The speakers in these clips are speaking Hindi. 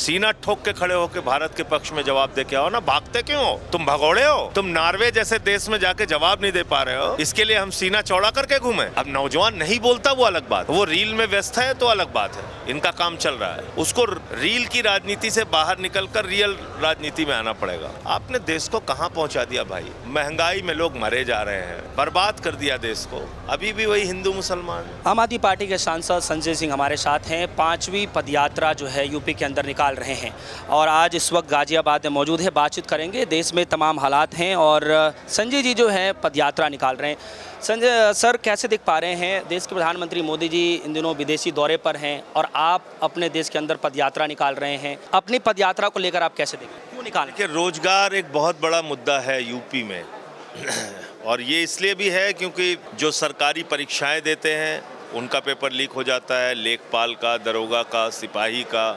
सीना ठोक के खड़े होकर भारत के पक्ष में जवाब दे के आओ ना। भागते क्यों हो? तुम भगोड़े हो? तुम नॉर्वे जैसे देश में जाके जवाब नहीं दे पा रहे हो, इसके लिए हम सीना चौड़ा करके घूमे? अब नौजवान नहीं बोलता वो अलग बात, वो रील में व्यस्त है तो अलग बात है, इनका काम चल रहा है। उसको रील की राजनीति से बाहर निकलकर रियल राजनीति में आना पड़ेगा। आपने देश को कहां पहुंचा दिया भाई? महंगाई में लोग मरे जा रहे हैं, बर्बाद कर दिया देश को। अभी भी वही हिंदू मुसलमान। आम आदमी पार्टी के सांसद संजय सिंह हमारे साथ हैं। 5वीं पदयात्रा जो है यूपी के अंदर निकाल रहे हैं और आज इस वक्त गाजियाबाद में मौजूद है। बातचीत करेंगे, देश में तमाम हालात हैं और संजय जी जो है पदयात्रा निकाल रहे हैं। संजय सर, कैसे देख पा रहे हैं, देश के प्रधानमंत्री मोदी जी इन दिनों विदेशी दौरे पर हैं और आप अपने देश के अंदर पदयात्रा निकाल रहे हैं। अपनी पदयात्रा को लेकर आप कैसे देखें, क्यों निकालें? कि रोजगार एक बहुत बड़ा मुद्दा है यूपी में और ये इसलिए भी है क्योंकि जो सरकारी परीक्षाएं देते हैं उनका पेपर लीक हो जाता है। लेखपाल का, दरोगा का, सिपाही का,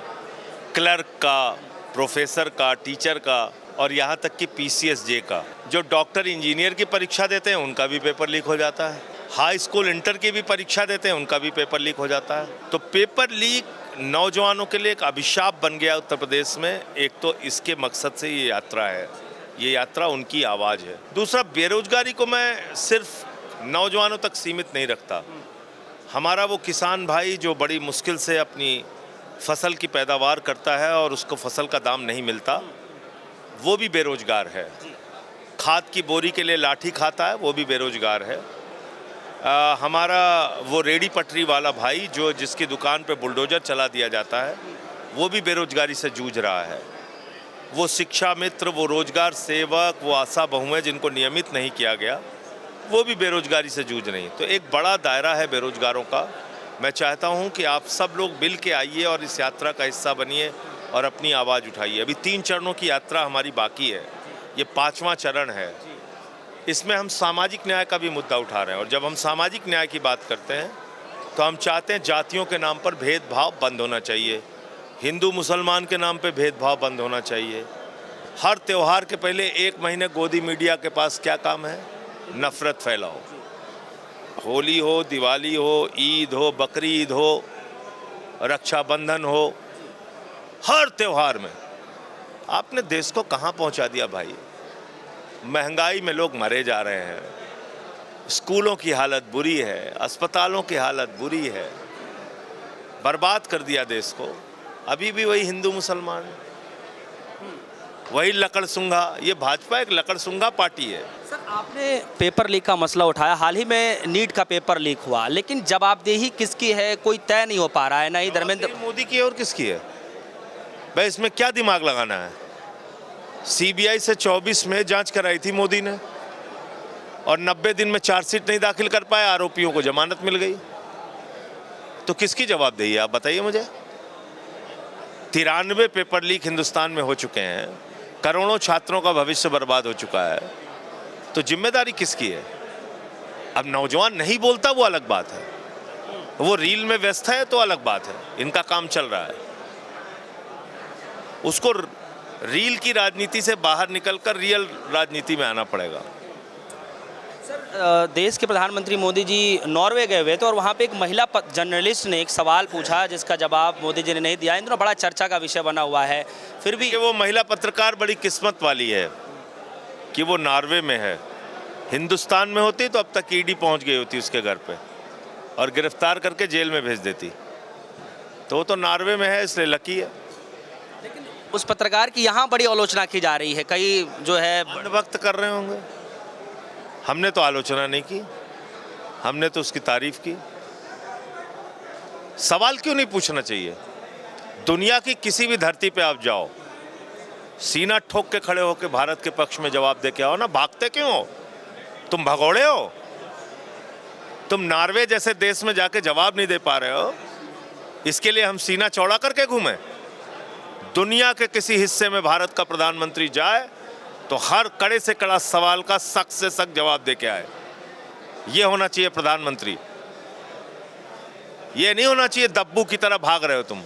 क्लर्क का, प्रोफेसर का, टीचर का और यहाँ तक कि PCSJ का। जो डॉक्टर इंजीनियर की परीक्षा देते हैं उनका भी पेपर लीक हो जाता है। हाई स्कूल इंटर की भी परीक्षा देते हैं उनका भी पेपर लीक हो जाता है। तो पेपर लीक नौजवानों के लिए एक अभिशाप बन गया उत्तर प्रदेश में। एक तो इसके मकसद से ये यात्रा है, ये यात्रा उनकी आवाज़ है। दूसरा, बेरोजगारी को मैं सिर्फ नौजवानों तक सीमित नहीं रखता। हमारा वो किसान भाई जो बड़ी मुश्किल से अपनी फसल की पैदावार करता है और उसको फसल का दाम नहीं मिलता, वो भी बेरोजगार है। खाद की बोरी के लिए लाठी खाता है, वो भी बेरोजगार है। हमारा वो रेडी पटरी वाला भाई जो जिसकी दुकान पे बुलडोजर चला दिया जाता है, वो भी बेरोजगारी से जूझ रहा है। वो शिक्षा मित्र, वो रोजगार सेवक, वो आशा बहुएं जिनको नियमित नहीं किया गया, वो भी बेरोजगारी से जूझ रही। तो एक बड़ा दायरा है बेरोजगारों का। मैं चाहता हूं कि आप सब लोग मिल के आइए और इस यात्रा का हिस्सा बनिए और अपनी आवाज़ उठाइए। अभी 3 चरणों की यात्रा हमारी बाकी है, ये 5वां चरण है। इसमें हम सामाजिक न्याय का भी मुद्दा उठा रहे हैं और जब हम सामाजिक न्याय की बात करते हैं तो हम चाहते हैं जातियों के नाम पर भेदभाव बंद होना चाहिए, हिंदू मुसलमान के नाम पे भेदभाव बंद होना चाहिए। हर त्यौहार के पहले 1 महीने गोदी मीडिया के पास क्या काम है? नफरत फैलाओ। होली हो, दिवाली हो, ईद हो, बकरी ईद हो, रक्षाबंधन हो, हर त्यौहार में आपने देश को कहां पहुंचा दिया भाई? महंगाई में लोग मरे जा रहे हैं, स्कूलों की हालत बुरी है, अस्पतालों की हालत बुरी है, बर्बाद कर दिया देश को। अभी भी वही हिंदू मुसलमान, वही लकड़सुंगा। ये भाजपा एक लकड़सुंगा पार्टी है। सर, आपने पेपर लीक का मसला उठाया। हाल ही में नीट का पेपर लीक हुआ, लेकिन जवाबदेही किसकी है कोई तय नहीं हो पा रहा है। ना ही धर्मेंद्र मोदी की है और किसकी है भाई? इसमें क्या दिमाग लगाना है? CBI से 24 में जांच कराई थी मोदी ने और 90 दिन में चार्जशीट नहीं दाखिल कर पाए, आरोपियों को जमानत मिल गई। तो किसकी जवाबदेही है आप बताइए मुझे? 93 पेपर लीक हिंदुस्तान में हो चुके हैं, करोड़ों छात्रों का भविष्य बर्बाद हो चुका है, तो जिम्मेदारी किसकी है? अब नौजवान नहीं बोलता वो अलग बात है, वो रील में व्यस्त है तो अलग बात है, इनका काम चल रहा है। उसको रील की राजनीति से बाहर निकलकर रियल राजनीति में आना पड़ेगा। सर, देश के प्रधानमंत्री मोदी जी नॉर्वे गए हुए थे और वहाँ पे एक महिला जर्नलिस्ट ने एक सवाल पूछा जिसका जवाब मोदी जी ने नहीं दिया। इन दोनों बड़ा चर्चा का विषय बना हुआ है। फिर भी वो महिला पत्रकार बड़ी किस्मत वाली है कि वो नॉर्वे में है। हिंदुस्तान में होती तो अब तक ED पहुंच गई होती उसके घर पे और गिरफ्तार करके जेल में भेज देती। तो वो तो नॉर्वे में है, इसलिए लकी है। लेकिन उस पत्रकार की यहाँ बड़ी आलोचना की जा रही है, कई जो है वक्त कर रहे होंगे। हमने तो आलोचना नहीं की, हमने तो उसकी तारीफ की। सवाल क्यों नहीं पूछना चाहिए? दुनिया की किसी भी धरती पे आप जाओ, सीना ठोक के खड़े होकर भारत के पक्ष में जवाब दे के आओ ना। भागते क्यों हो? तुम भगोड़े हो? तुम नॉर्वे जैसे देश में जाके जवाब नहीं दे पा रहे हो, इसके लिए हम सीना चौड़ा करके घूमें? दुनिया के किसी हिस्से में भारत का प्रधानमंत्री जाए तो हर कड़े से कड़ा सवाल का सख्त से सख्त जवाब दे के आए। ये होना चाहिए प्रधानमंत्री। ये नहीं होना चाहिए दब्बू की तरह भाग रहे हो तुम।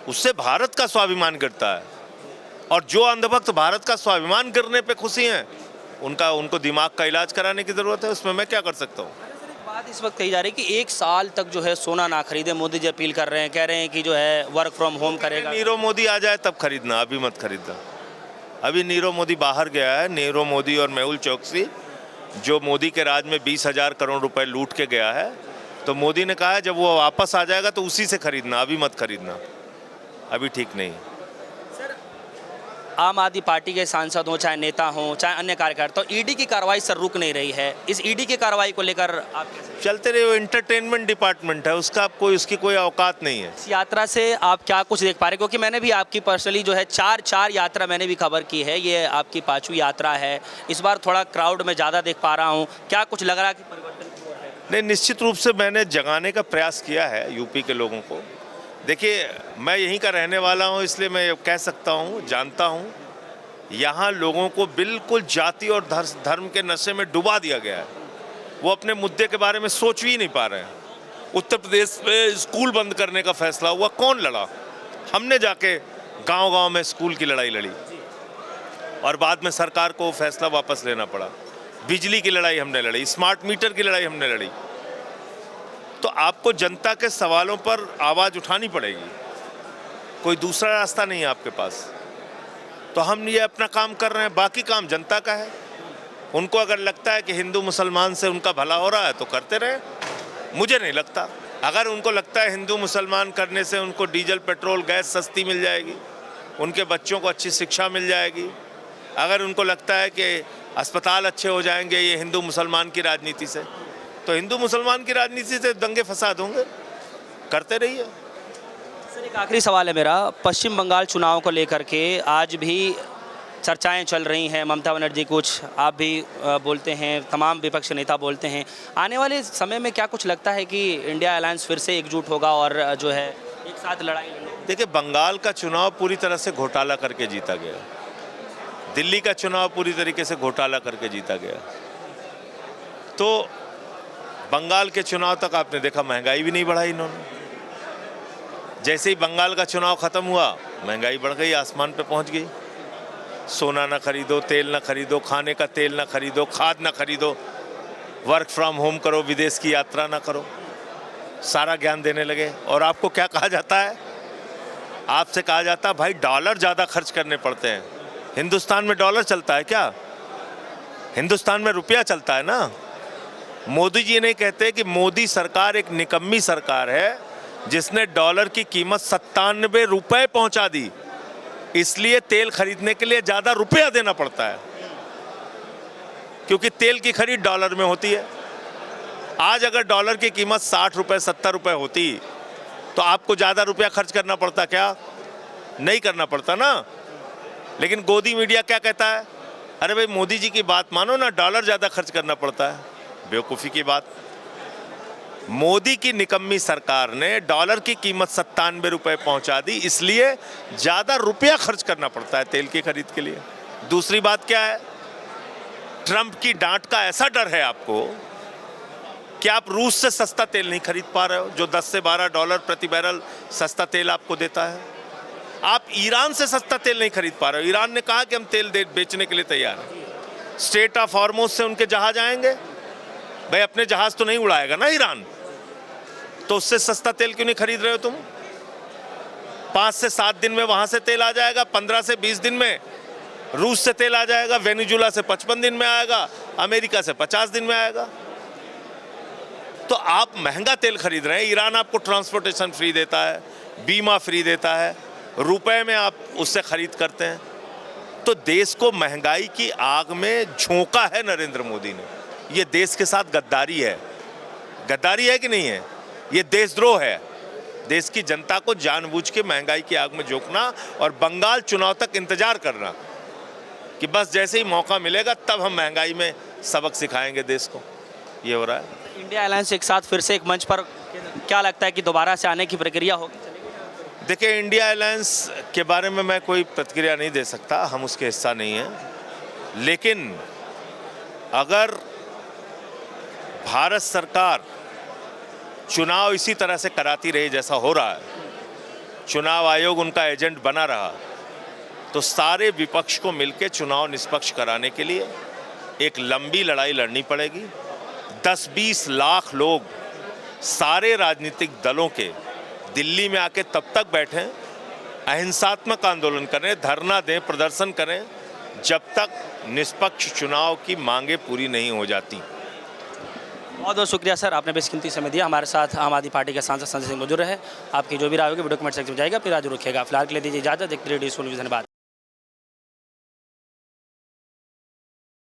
उससे भारत का स्वाभिमान गिरता है और जो अंधभक्त भारत का स्वाभिमान गिरने पे खुशी हैं, उनको दिमाग का इलाज कराने की जरूरत है। उसमें मैं क्या कर सकता हूँ? बात इस वक्त कही जा रही है कि 1 साल तक जो है सोना ना खरीदे, मोदी जी अपील कर रहे हैं, कह रहे हैं कि जो है वर्क फ्रॉम होम करेगा। नीरव मोदी आ जाए तब खरीदना, अभी मत खरीदना। अभी नीरव मोदी बाहर गया है, नीरव मोदी और मेहुल चोकसी, जो मोदी के राज में 20,000 करोड़ रुपए लूट के गया है। तो मोदी ने कहा है जब वो वापस आ जाएगा तो उसी से खरीदना, अभी मत खरीदना, अभी ठीक नहीं। आम आदमी पार्टी के सांसद हों, चाहे नेता हों, चाहे अन्य कार्यकर्ता, तो ईडी की कार्रवाई सर रुक नहीं रही है। इस ईडी की कार्रवाई को लेकर आप कैसे? चलते रहे, वो एंटरटेनमेंट डिपार्टमेंट है, उसकी कोई औकात नहीं है। इस यात्रा से आप क्या कुछ देख पा रहे हैं? क्योंकि मैंने भी आपकी पर्सनली जो है चार यात्रा मैंने भी खबर की है, ये आपकी 5वीं यात्रा है। इस बार थोड़ा क्राउड में ज़्यादा देख पा रहा हूँ, क्या कुछ लग रहा है कि परिवर्तन की ओर है? नहीं, निश्चित रूप से मैंने जगाने का प्रयास किया है यूपी के लोगों को। देखिए, मैं यहीं का रहने वाला हूँ, इसलिए मैं कह सकता हूँ, जानता हूँ, यहाँ लोगों को बिल्कुल जाति और धर्म के नशे में डुबा दिया गया है। वो अपने मुद्दे के बारे में सोच भी नहीं पा रहे हैं। उत्तर प्रदेश में स्कूल बंद करने का फैसला हुआ, कौन लड़ा? हमने जाके गांव-गांव में स्कूल की लड़ाई लड़ी और बाद में सरकार को फैसला वापस लेना पड़ा। बिजली की लड़ाई हमने लड़ी, स्मार्ट मीटर की लड़ाई हमने लड़ी। तो आपको जनता के सवालों पर आवाज़ उठानी पड़ेगी, कोई दूसरा रास्ता नहीं है आपके पास। तो हम ये अपना काम कर रहे हैं, बाकी काम जनता का है। उनको अगर लगता है कि हिंदू मुसलमान से उनका भला हो रहा है तो करते रहे, मुझे नहीं लगता। अगर उनको लगता है हिंदू मुसलमान करने से उनको डीजल पेट्रोल गैस सस्ती मिल जाएगी, उनके बच्चों को अच्छी शिक्षा मिल जाएगी, अगर उनको लगता है कि अस्पताल अच्छे हो जाएंगे ये हिंदू मुसलमान की राजनीति से, तो हिंदू मुसलमान की राजनीति से दंगे फसाद होंगे, करते रहिए। सर, एक आखिरी सवाल है मेरा, पश्चिम बंगाल चुनाव को लेकर के आज भी चर्चाएं चल रही हैं। ममता बनर्जी कुछ, आप भी बोलते हैं, तमाम विपक्ष नेता बोलते हैं। आने वाले समय में क्या कुछ लगता है कि इंडिया अलायंस फिर से एकजुट होगा और जो है एक साथ लड़ाई लड़ेगा? देखिए, बंगाल का चुनाव पूरी तरह से घोटाला करके जीता गया, दिल्ली का चुनाव पूरी तरीके से घोटाला करके जीता गया। तो बंगाल के चुनाव तक आपने देखा महंगाई भी नहीं बढ़ाई इन्होंने। जैसे ही बंगाल का चुनाव खत्म हुआ, महंगाई बढ़ गई, आसमान पे पहुंच गई। सोना ना खरीदो, तेल ना खरीदो, खाने का तेल ना खरीदो, खाद ना खरीदो, वर्क फ्रॉम होम करो, विदेश की यात्रा ना करो, सारा ज्ञान देने लगे। और आपको क्या कहा जाता है? आपसे कहा जाता है भाई डॉलर ज़्यादा खर्च करने पड़ते हैं। हिंदुस्तान में डॉलर चलता है क्या? हिंदुस्तान में रुपया चलता है ना। मोदी जी नहीं कहते कि मोदी सरकार एक निकम्मी सरकार है जिसने डॉलर की कीमत 97 रुपए पहुंचा दी, इसलिए तेल खरीदने के लिए ज़्यादा रुपया देना पड़ता है, क्योंकि तेल की खरीद डॉलर में होती है। आज अगर डॉलर की कीमत 60 रुपए 70 रुपए होती तो आपको ज़्यादा रुपया खर्च करना पड़ता क्या? नहीं करना पड़ता ना। लेकिन गोदी मीडिया क्या कहता है? अरे भाई मोदी जी की बात मानो ना, डॉलर ज़्यादा खर्च करना पड़ता है। बेवकूफ़ी की बात। मोदी की निकम्मी सरकार ने डॉलर की कीमत 97 रुपए पहुंचा दी, इसलिए ज़्यादा रुपया खर्च करना पड़ता है तेल की खरीद के लिए। दूसरी बात क्या है? ट्रंप की डांट का ऐसा डर है आपको कि आप रूस से सस्ता तेल नहीं खरीद पा रहे हो, जो 10 से 12 डॉलर प्रति बैरल सस्ता तेल आपको देता है। आप ईरान से सस्ता तेल नहीं खरीद पा रहे हो। ईरान ने कहा कि हम तेल बेचने के लिए तैयार हैं। स्ट्रेट ऑफ हॉर्मुज़ से उनके जहाज आएंगे, भाई अपने जहाज तो नहीं उड़ाएगा ना ईरान, तो उससे सस्ता तेल क्यों नहीं खरीद रहे हो तुम? 5 से 7 दिन में वहां से तेल आ जाएगा, 15 से 20 दिन में रूस से तेल आ जाएगा, वेनेजुला से 55 दिन में आएगा, अमेरिका से 50 दिन में आएगा। तो आप महंगा तेल खरीद रहे हैं। ईरान आपको ट्रांसपोर्टेशन फ्री देता है, बीमा फ्री देता है, रुपए में आप उससे खरीद करते हैं। तो देश को महंगाई की आग में झोंका है नरेंद्र मोदी ने। ये देश के साथ गद्दारी है। गद्दारी है कि नहीं है? ये देशद्रोह है। देश की जनता को जानबूझ के महंगाई की आग में झोंकना और बंगाल चुनाव तक इंतजार करना कि बस जैसे ही मौका मिलेगा तब हम महंगाई में सबक सिखाएंगे देश को, ये हो रहा है। इंडिया अलायंस एक साथ फिर से एक मंच पर, क्या लगता है कि दोबारा से आने की प्रक्रिया होगी? देखिए, इंडिया अलायंस के बारे में मैं कोई प्रतिक्रिया नहीं दे सकता, हम उसके हिस्सा नहीं हैं। लेकिन अगर भारत सरकार चुनाव इसी तरह से कराती रही जैसा हो रहा है, चुनाव आयोग उनका एजेंट बना रहा, तो सारे विपक्ष को मिलकर चुनाव निष्पक्ष कराने के लिए एक लंबी लड़ाई लड़नी पड़ेगी। 10-20 लाख लोग सारे राजनीतिक दलों के दिल्ली में आके तब तक बैठें, अहिंसात्मक आंदोलन करें, धरना दें, प्रदर्शन करें, जब तक निष्पक्ष चुनाव की मांगें पूरी नहीं हो जाती। बहुत बहुत शुक्रिया सर, आपने बेशकीमती समय दिया। हमारे साथ आम आदमी पार्टी के सांसद संजय सिंह मौजूद रहे। आपकी जो भी राय होगी वीडियो कमेंट सेक्शन में जाएगा, फिर आज रखिएगा। फिलहाल के लिए दीजिए इजाजत। देखते रहिए डी धन्यवाद।